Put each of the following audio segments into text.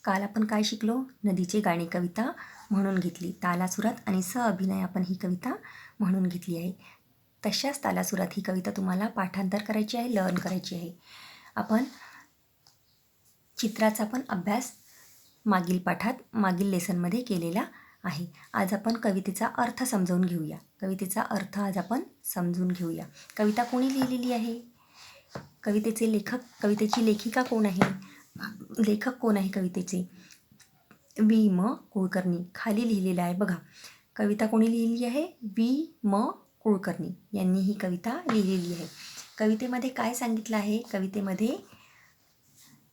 काल आपण काय शिकलो? नदीची गाणी कविता म्हणून घेतली. तालासुरात आणि अभिनय आपण ही कविता म्हणून घेतली आहे. तशाच तालासुरात ही कविता तुम्हाला पाठांतर करायची आहे, लर्न करायची आहे. आपण चित्राचा पण अभ्यास मागील पाठात, मागील लेसनमध्ये केलेला आहे. आज आपण कवितेचा अर्थ समजावून घेऊया. कवितेचा अर्थ आज आपण समजून घेऊया. कविता कोणी लिहिलेली आहे? कवितेचे लेखक, कवितेची लेखिका कोण आहे? लेखक कोण आहे कवितेचे? वि. म. कुळकर्णी. खाली लिहिलेलं आहे बघा. कविता कोणी लिहिली आहे? वि. म. कुळकर्णी यांनी ही कविता लिहिलेली आहे. कवितेमध्ये काय सांगितलं आहे? कवितेमध्ये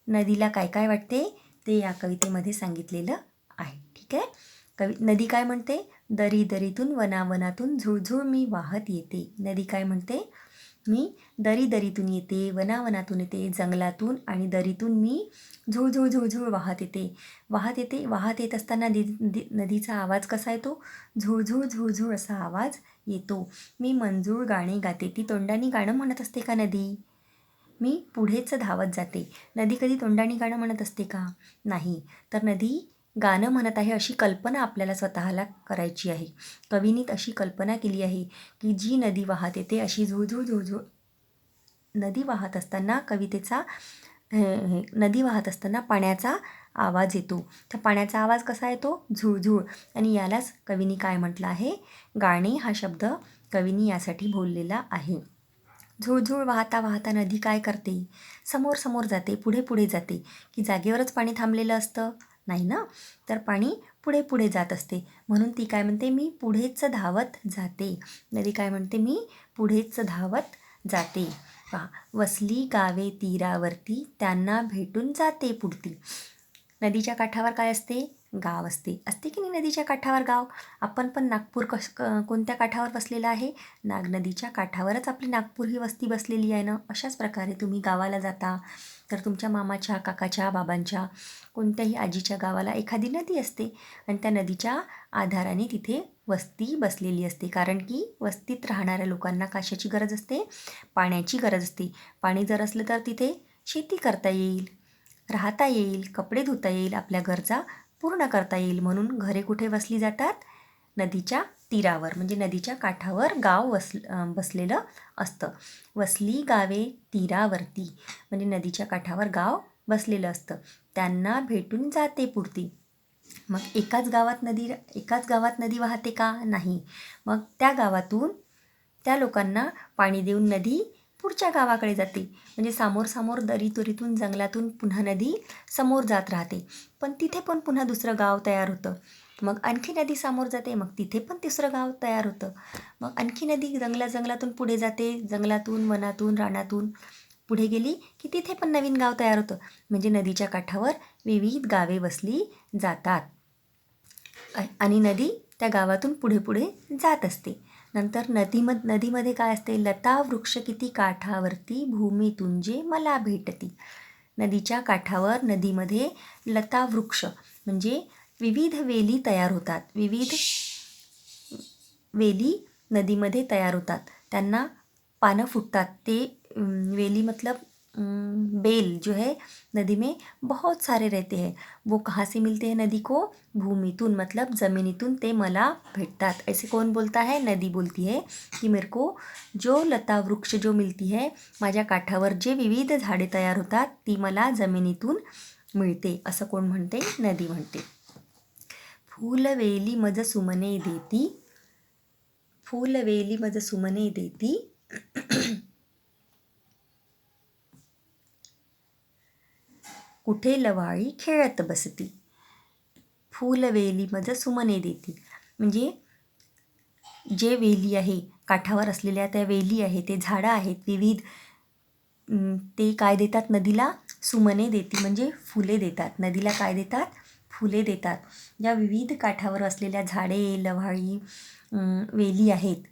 नदीला काय काय वाटते ते या कवितेमध्ये सांगितलेलं आहे. ठीक आहे. नदी काय म्हणते? दरी दरीतून वनावनातून झुळझुळ मी वाहत येते. नदी काय म्हणते? मी दरी दरीतून येते, वनावनातून येते, जंगलातून आणि दरीतून मी झुळझुळ झुळझुळ वाहत येते. वाहत येत असताना नदीचा आवाज कसा येतो? झुळझुळ झुळझुळ असा आवाज येतो. मी मंजूळ गाणे गाते. ती तोंडानी गाणं म्हणत असते का नदी? मी पुढेच धावत जाते. नदी कधी तोंडानी गाणं म्हणत असते का? नाही. तर नदी गाणं म्हणत आहे अशी कल्पना आपल्याला स्वतःला करायची आहे. कवीनी अशी कल्पना केली आहे की जी नदी वाहत येते अशी झुळझुळ झुळझुळ नदी वाहत असताना नदी वाहत असताना पाण्याचा आवाज येतो. तर पाण्याचा आवाज कसा येतो? झुळझुळ. आणि यालाच कवीनी काय म्हटलं आहे? गाणे हा शब्द कवीनी यासाठी बोललेला आहे. झुळझुळ वाहता वाहता नदी काय करते? समोर समोर जाते, पुढे पुढे जाते. की जागेवरच पाणी थांबलेलं असतं? नाही ना. तर पाणी पुढे पुढे जात असते. म्हणून ती काय म्हणते? मी पुढेच धावत जाते. नदी काय म्हणते? मी पुढेच धावत जाते. पहा, वसली गावे तीरावरती, त्यांना भेटून जाते पुढती. नदीच्या काठावर काय असते? गाव असते. असते की नाही नदीच्या काठावर गाव? आपण पण नागपूर कोणत्या काठावर बसलेला आहे? नाग नदीच्या काठावरच आपली नागपूर ही वस्ती बसलेली आहे ना. अशाच प्रकारे तुम्ही गावाला जाता तर तुमच्या मामाच्या, काकाच्या, बाबांच्या, कोणत्याही आजीच्या गावाला एखादी नदी असते आणि त्या नदीच्या आधाराने तिथे वस्ती बसलेली असते. कारण की वस्तीत राहणाऱ्या लोकांना कशाची गरज असते? पाण्याची गरज असते. पाणी जर असलं तर तिथे शेती करता येईल, राहता येईल, कपडे धुता येईल, आपल्या गरजा पूर्ण करता येईल. म्हणून घरे कुठे वसली जातात? नदीच्या तीरावर, म्हणजे नदीच्या काठावर गाव बसलेलं असतं. वसली गावे तीरावरती म्हणजे नदीच्या काठावर गाव बसलेलं असतं. त्यांना भेटून जाते पुरती. मग एकाच गावात नदी वाहते का? नाही. मग त्या गावातून त्या लोकांना पाणी देऊन नदी पुढच्या गावाकडे जाते. म्हणजे समोर दरीतुरीतून जंगलातून पुन्हा नदी समोर जात राहते. पण तिथे पण पुन्हा दुसरं गाव तयार होतं. मग आणखी नदी समोर जाते, मग तिथे पण तिसरं गाव तयार होतं. मग आणखी नदी जंगलातून पुढे जाते, जंगलातून, वनातून, रानातून पुढे गेली की तिथे पण नवीन गाव तयार होतं. म्हणजे नदीच्या काठावर विविध गावे वसली जातात आणि नदी त्या गावातून पुढे पुढे जात असते. नंतर नदीमध्ये काय असते? लता वृक्ष किती काठावरती, भूमी तुंजे मला भेटती. नदीच्या काठावर नदीमध्ये लता वृक्ष म्हणजे विविध वेली तयार होतात. विविध वेली नदीमध्ये तयार होतात. त्यांना पानं फुटतात. ते वेली मतलब बेल जो है नदी में बहुत सारे रहते हैं. वो कहाँ से मिलते हैं नदी को? भूमीतून मतलब जमिनीतून ते मला भेटतात. ऐसे कौन बोलता है? नदी बोलती है की मेरे को जो लता वृक्ष जो मिलती है, माझ्या काठावर जे विविध झाडे तयार होतात ती मला जमिनीतून मिळते. असं कोण म्हणते? नदी म्हणते. फूलवेली मज सुमने देती, फूलवेली मज सुमने देती, कुठे लवाळी खेळत बसती. फूलवेली मज सुमने देती म्हणजे जे वेली आहे, काठावर असलेल्या त्या वेली आहे, ते झाडं आहेत विविध, ते काय देतात नदीला? सुमने देती म्हणजे फुले देतात. नदीला काय देतात? फुले देतात. या विविध काठावर असलेल्या झाडे, लव्हाळी, वेली आहेत,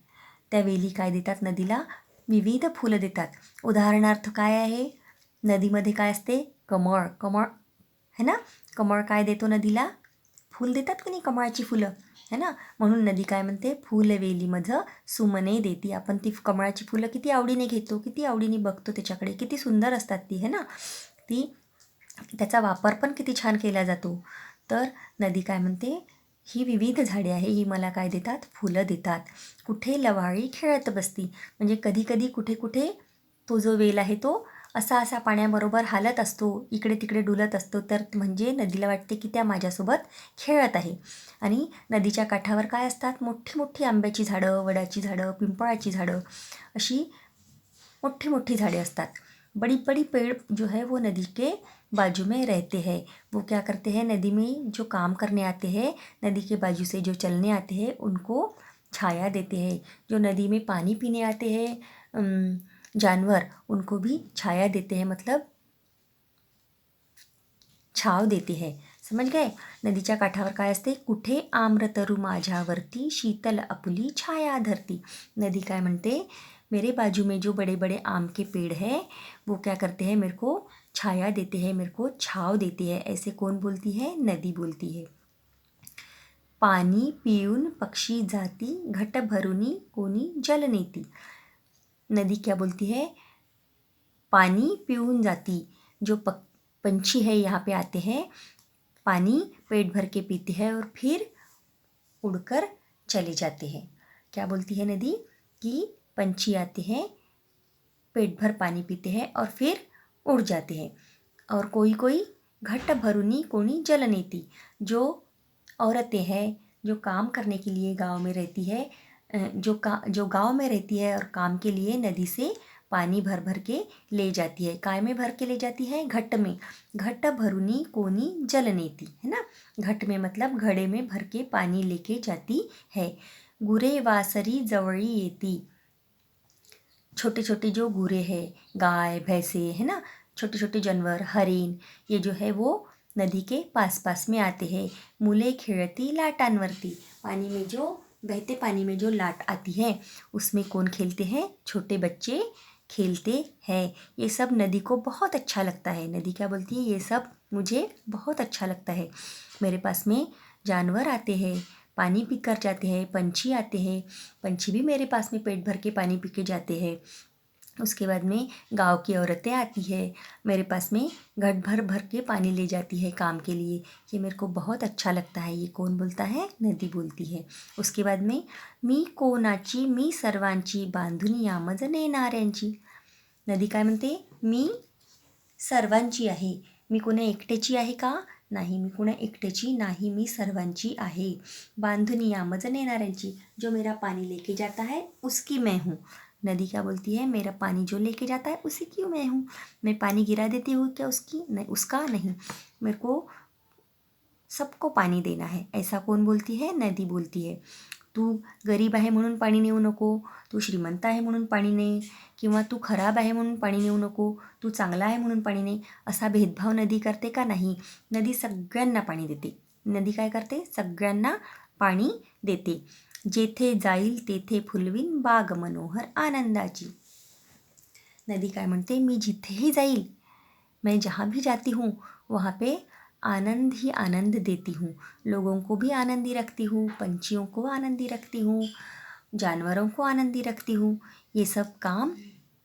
त्या वेली काय देतात नदीला? विविध फुलं देतात. उदाहरणार्थ काय आहे? नदीमध्ये काय असते? कमळ. कमळ है ना. कमळ काय देतो नदीला? फूल देतात की नाही कमळाची फुलं, है ना. म्हणून नदी काय म्हणते? फूलवेली मज सुमने देती. आपण ती कमळाची फुलं किती आवडीने घेतो, किती आवडीने बघतो त्याच्याकडे, किती सुंदर असतात ती, है ना. ती त्याचा वापर पण किती छान केला जातो. तर नदी काय म्हणते, ही विविध झाडे आहे, ही मला काय देतात, फुलं देतात. कुठे लवाळी खेळत बसती, म्हणजे कधी कधी कुठे कुठे तो जो वेल आहे तो असा असा पाण्याबरोबर हालत असतो, इकडे तिकडे डुलत असतो. तर म्हणजे नदीला वाटते की त्या माझ्यासोबत खेळत आहे. आणि नदीच्या काठावर काय असतात, मोठी मोठी आंब्याची झाडं, वडाची झाडं, पिंपळाची झाडं, अशी मोठी मोठी झाड़े असतात. बड़ी बड़ी पेड़ जो है वो नदी के बाजू में रहते हैं। वो क्या करते हैं, नदी में जो काम करने आते हैं, नदी के बाजू से जो चलने आते हैं, उनको छाया देते हैं। जो नदी में पानी पीने आते हैं जानवर, उनको भी छाया देते हैं, मतलब छाव देते हैं. समज गए. नदीच्या काठावर काय असते, कुठे आम्रतरू माझ्यावरती, शीतल आपुली छाया धरती. नदी काय म्हणते, मेरे बाजू में जो बड़े बड़े आम के पेड़ हैं वो क्या करते हैं, मेरे को छाया देते हैं, मेरे को छाव देते हैं. ऐसे कौन बोलती है, नदी बोलती है. पाणी पिऊन पक्षी जाती, घट भरुनी कोणी जल नेती. नदी क्या बोलती है, पानी पीऊन जाती, जो पंछी है यहाँ पे आते हैं, पानी पेट भर के पीते हैं और फिर उड़कर चले जाते हैं. क्या बोलती है नदी, कि पंछी आते हैं, पेट भर पानी पीते हैं और फिर उड़ जाते हैं. और कोई कोई घट भरुनी कोणी जल नेती, जो औरतें हैं जो काम करने के लिए गांव में रहती है, जो गांव में रहती है और काम के लिए नदी से पानी भर भर के ले जाती है. काय में भर के ले जाती है, घट में. घट भरुनी कोनी जल नेती, है ना. घट में मतलब घड़े में भर के पानी लेके जाती है. गुरे वासरी जवळी येती. छोटे छोटे जो गुरे हैं, गाय भैंसे, है ना, छोटे छोटे जानवर, हरिण, ये जो है वो नदी के पास पास में आते हैं. मुले खेळती लाटांवरती. पानी में जो बहते पानी में जो लाट आती है उसमें कौन खेलते हैं, छोटे बच्चे खेलते हैं. ये सब नदी को बहुत अच्छा लगता है. नदी क्या बोलती है, ये सब मुझे बहुत अच्छा लगता है. मेरे पास में जानवर आते हैं, पानी पी कर जाते हैं, पंछी आते हैं, पंछी भी मेरे पास में पेट भर के पानी पी के जाते हैं. उसके बाद में गांव की औरतें आती है, मेरे पास में घट भर भर के पानी ले जाती है काम के लिए. ये मेरे को बहुत अच्छा लगता है. ये कौन बोलता है, नदी बोलती है. उसके बाद में मी कोणाची, मी सर्वांची, बांधून यामज नेणाऱ्यांची. नदी काय म्हणते, मी सर्वांची आहे. मी कोणा एकट्याची आहे का, नाही, मी कोणा एकट्याची नाही, मी सर्वांची आहे. बांधून यामज नेणाऱ्यांची, जो मेरा पानी लेके जाता है उसकी मैं हूँ. नदी क्या बोलती है, मेरा पानी जो लेके जाता है उसी की मैं हूँ. मैं पानी गिरा देती हूँ क्या उसकी, नहीं, उसका नहीं. मेरे को सबको पानी देना है. ऐसा कौन बोलती है, नदी बोलती है. तू गरीब आहे म्हणून पाणी नेऊ नको, तू श्रीमंत आहे म्हणून पाणी ने, किंवा तू खराब आहे म्हणून पाणी नेऊ नको, तू चांगला आहे म्हणून पाणी ने, असा भेदभाव नदी करते का, नाही. नदी सगळ्यांना पाणी देते. नदी काय करते, सगळ्यांना पाणी देते. जेथे जाईल तेथे फुलवीन बाग मनोहर आनंदाची. नदी काय म्हणते, मी जिथेही जाईल, मैं जहाँ भी जाती हूँ वहाँ पे आनंद ही आनंद देती हूँ. लोगों को भी आनंदी रखती हूँ, पंछियों को आनंदी रखती हूँ, जानवरों को आनंदी रखती हूँ. ये सब काम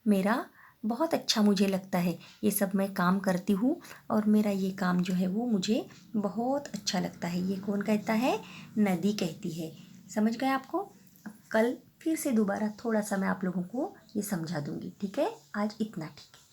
मेरा बहुत अच्छा मुझे लगता है. ये सब मैं काम करती हूँ और मेरा ये काम जो है वो मुझे बहुत अच्छा लगता है. ये कौन कहता है, नदी कहती है. समझ गए आपको. अब कल फिर से दोबारा थोड़ा सा मैं आप लोगों को ये समझा दूँगी. ठीक है, आज इतना ठीक है.